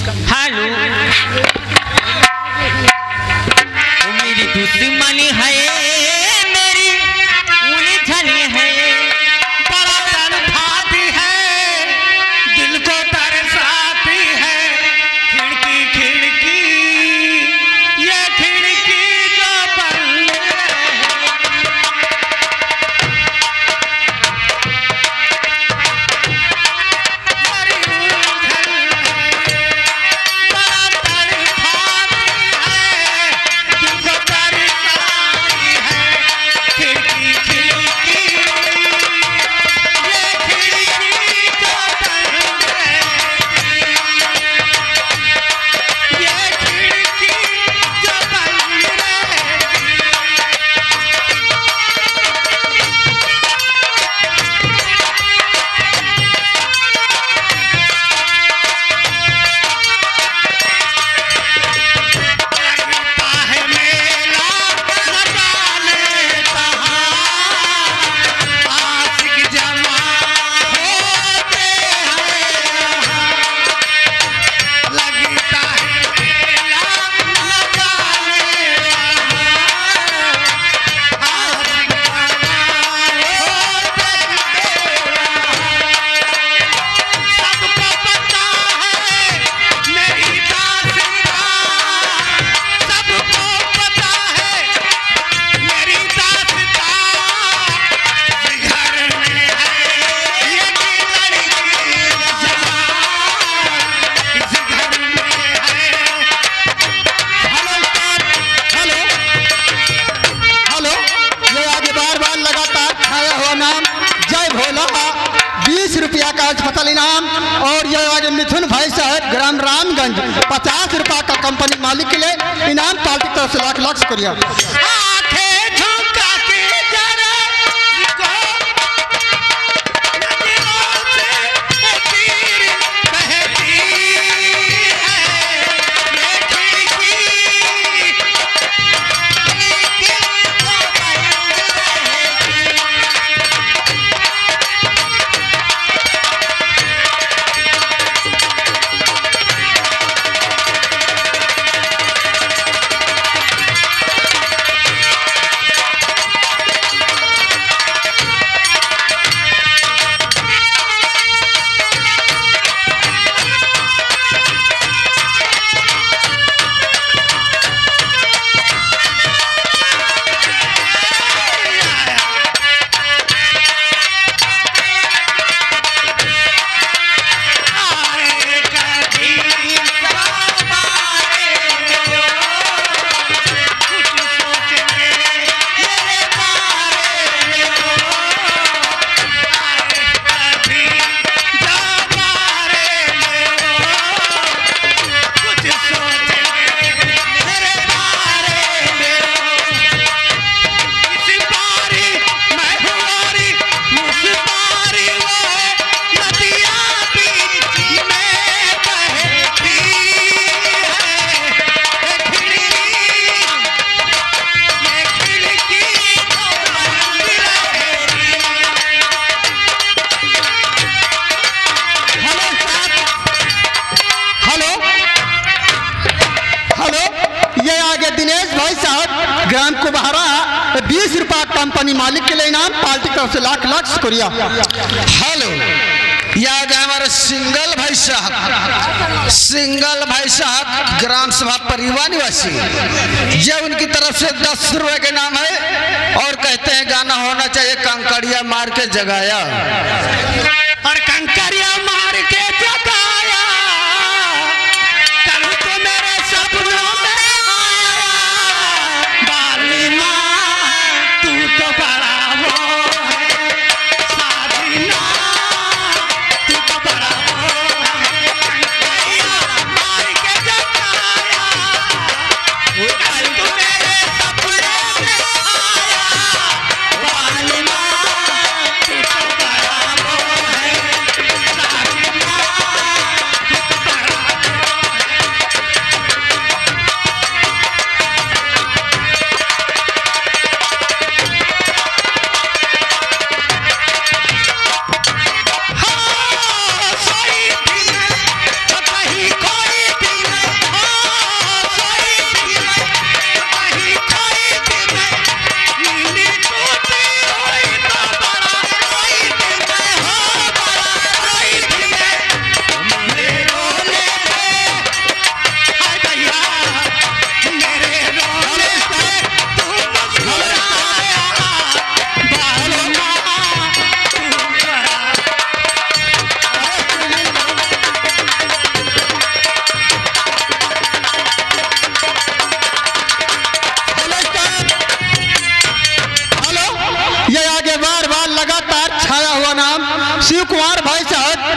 Hello मेरी दुश्मनी है मेरी उलझनी है बड़ा तड़पाती है दिल को तरसाती है खिड़की खिड़की ये खिड़की जो बंद अस्पताल इनाम। और ये आगे मिथुन भाई साहब ग्राम रामगंज 50 रुपया का कंपनी मालिक के लिए इनाम पार्टी की तरफ से लाख लाख शुक्रिया। ग्राम कुबहरा 20 रुपया कंपनी मालिक के लिए इनाम पार्टी की तरफ से लाख लाख शुक्रिया। हेलो याद है हमारे सिंगल भाई साहब ग्राम सभा परिवार निवासी, ये उनकी तरफ से 10 रुपए के नाम है और कहते हैं गाना होना चाहिए कंकड़िया मार के जगाया। और कंकड़िया मार के जगाया कल तो मेरे सपनों में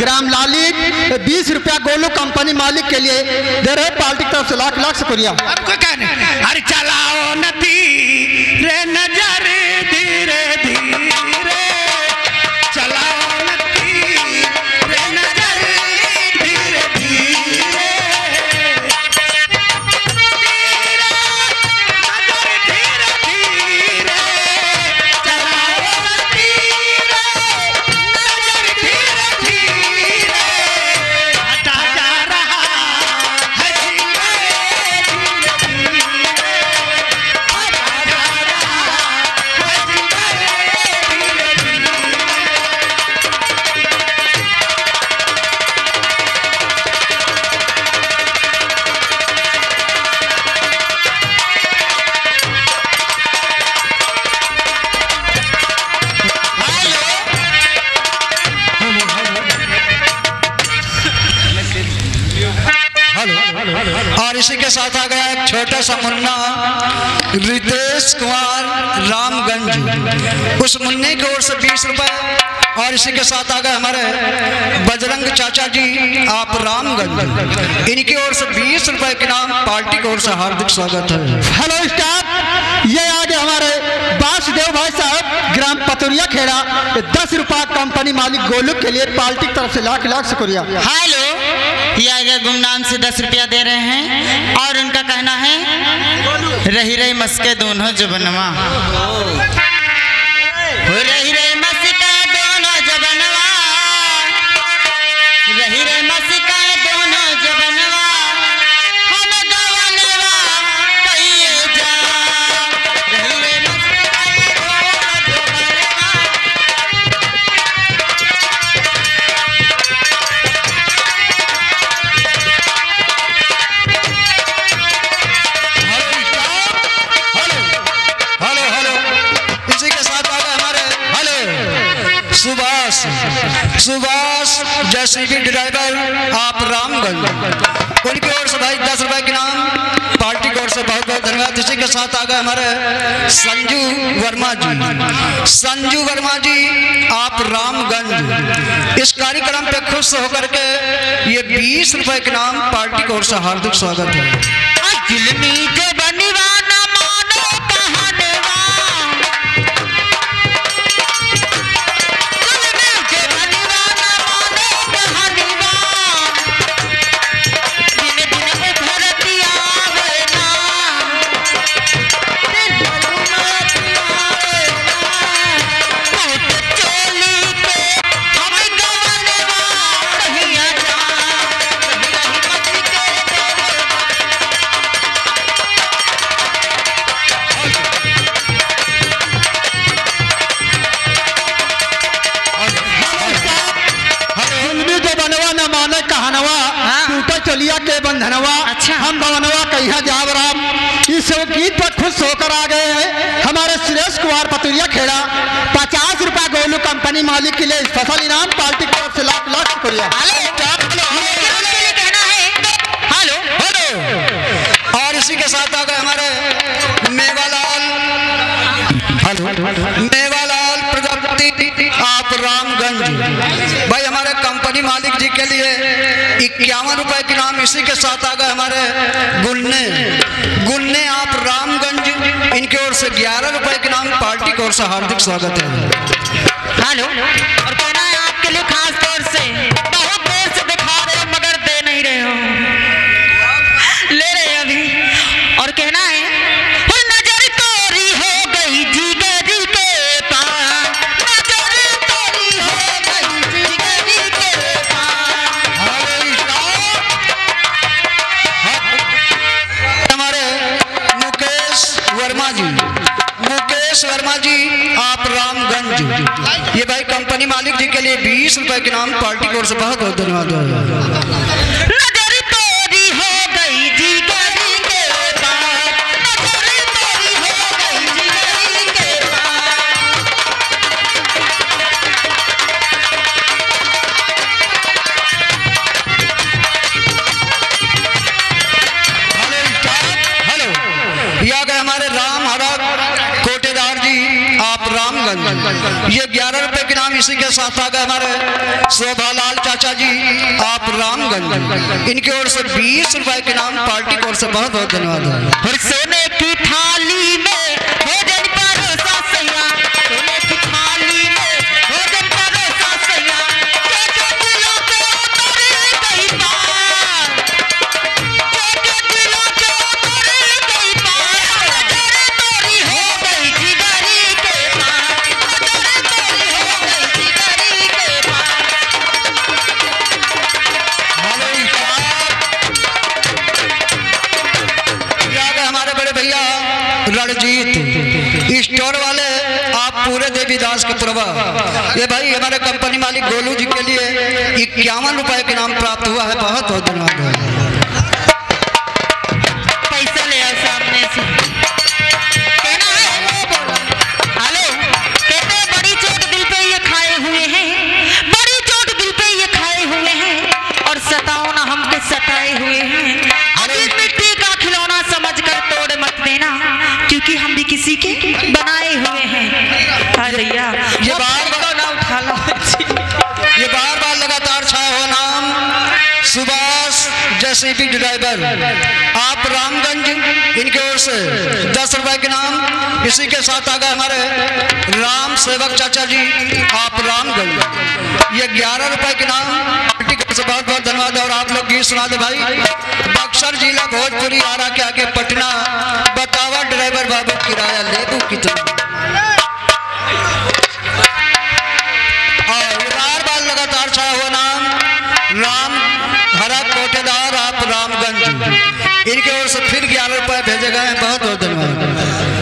ग्राम लाली 20 रुपया गोलू कंपनी मालिक के लिए दे रहे पार्टी की तरफ से लाख लाख शुक्रिया। आपको कहने अरे चलाओ नदी रे नजर धीरे धीरे चलाओ नदी रे नजर धीरे धीरे और इसी के साथ आ गया एक छोटा सा मुन्ना रितेश कुमार रामगंज, उस मुन्ने की ओर से 20 रुपए। और इसी के साथ आ गए हमारे बजरंग चाचा जी आप रामगंज, इनकी ओर से 20 रुपए के नाम पार्टी की ओर से हार्दिक स्वागत है। हेलो स्टाफ, ये आगे हमारे वासुदेव भाई साहब ग्राम पतुरिया खेड़ा 10 रुपया कंपनी मालिक गोलू के लिए पार्टी की तरफ से लाख लाख शुक्रिया। हेलो, ये आगे गुमनाम से 10 रुपया दे रहे हैं और उनका कहना है रही रही मस्के दोनों जबनवा, रही रही मस्के दोनों जबनवा, रही रही मस्के दोनों जबनवा, हम गवनवा कहिए जा, रही रही मस्के दोनों जबनवा। सुभाष जेसीबी ड्राइवर आप रामगंज, उनकी ओर से भाई 10 रुपए के नाम पार्टी की ओर से बहुत बहुत धन्यवाद। इसी के साथ आ गए हमारे संजू वर्मा जी, संजू वर्मा जी आप रामगंज, इस कार्यक्रम पे खुश होकर के ये 20 रुपए के नाम पार्टी की ओर से हार्दिक स्वागत है। के बंधनवा अच्छा। हम भवनवा कहिया जाब राम, इस गीत पर खुश होकर आ गए हैं हमारे सुरेश कुमार पतुरिया खेड़ा 50 रुपया गोलू कंपनी मालिक के लिए स्पेशल इनाम पार्टी की तरफ से लाख लाख शुक्रिया। और इसी के साथ आ गए हमारे मेवालाल प्रजापति आप रामगंज, भाई हमारे कंपनी मालिक जी के लिए 51 रुपए के नाम। इसी के साथ आ गए हमारे गुन्ने आप रामगंज, इनकी ओर से 11 रुपए के नाम पार्टी की ओर से हार्दिक स्वागत है। हेलो, और कहना है आपके लिए खास तौर से बहुत देर से दिखा रहे हो मगर दे नहीं रहे हो, ले रहे अभी। और कहना है नजर तोरी हो गई जिगरी के पास, नजर तोरी हो गई जिगरी के पास। हमारे मुकेश वर्मा जी आप रामगंज, ये भाई कंपनी मालिक जी के लिए 20 रुपए के नाम पार्टी की ओर से बहुत बहुत धन्यवाद। नजर तोरी हो गई जिगरी के पास, नजर तोरी हो गई जिगरी के पास। हेलो, ये आ गए हमारे राम हरा कोटेदार जी आप रामगंज, ये 11 रुपए के नाम इसी के साथ आ गए हमारे शोभालाल चाचा जी आप रामगंज, इनकी ओर से 20 रुपए के नाम पार्टी की ओर से बहुत बहुत धन्यवाद। और सोने की थाली में भोजन परोसा सैया, सोने की थाली में भोजन परोसा सैया, जो दिलों पे उतर गई बात, जो दिलों पे उतर गई बात, नजर तोरी हो गई जिगरी के पास, नजर तोरी हो गई जिगरी के पास। हमारे बड़े भैया रणजीत स्टोर वाले आप पूरे देवीदास के प्रभा, ये भाई हमारे कंपनी मालिक गोलू जी के लिए 51 रुपए के नाम प्राप्त हुआ है, बहुत बहुत धन्यवाद। पैसा ले आओ सामने से। कहना है हेलो, कहते बड़ी चोट दिल पे ये खाए हुए हैं, बड़ी चोट दिल पे ये खाए हुए हैं, और सताओ ना हमको सताए हुए हैं। अभी मिट्टी का खिलौना समझकर तोड़ मत देना, क्योंकि हम भी किसी के बनाए हुए हैं। अरे यार ये बार ना उठा लो, ये बार लगातार छाया हुआ नाम सुभाष जेसीबी ड्राइवर आप रामगंज, इनकी ओर से 10 रुपए के नाम। इसी के साथ आ गए हमारे राम सेवक चाचा जी आप रामगंज, ये 11 रुपए के नाम पार्टी की ओर से बहुत बहुत धन्यवाद। और आप लोग गीत सुना दे भाई। बक्सर जिला भोजपुरी आरा के आगे पटना, बतावा ड्राइवर बाबू किराया ले दू कितना। और बार लगातार छाया हुआ नाम राम हरा कोटेदार आप रामगंज, इनकी ओर से फिर 11 रुपए भेजे गए हैं, बहुत बहुत धन्यवाद।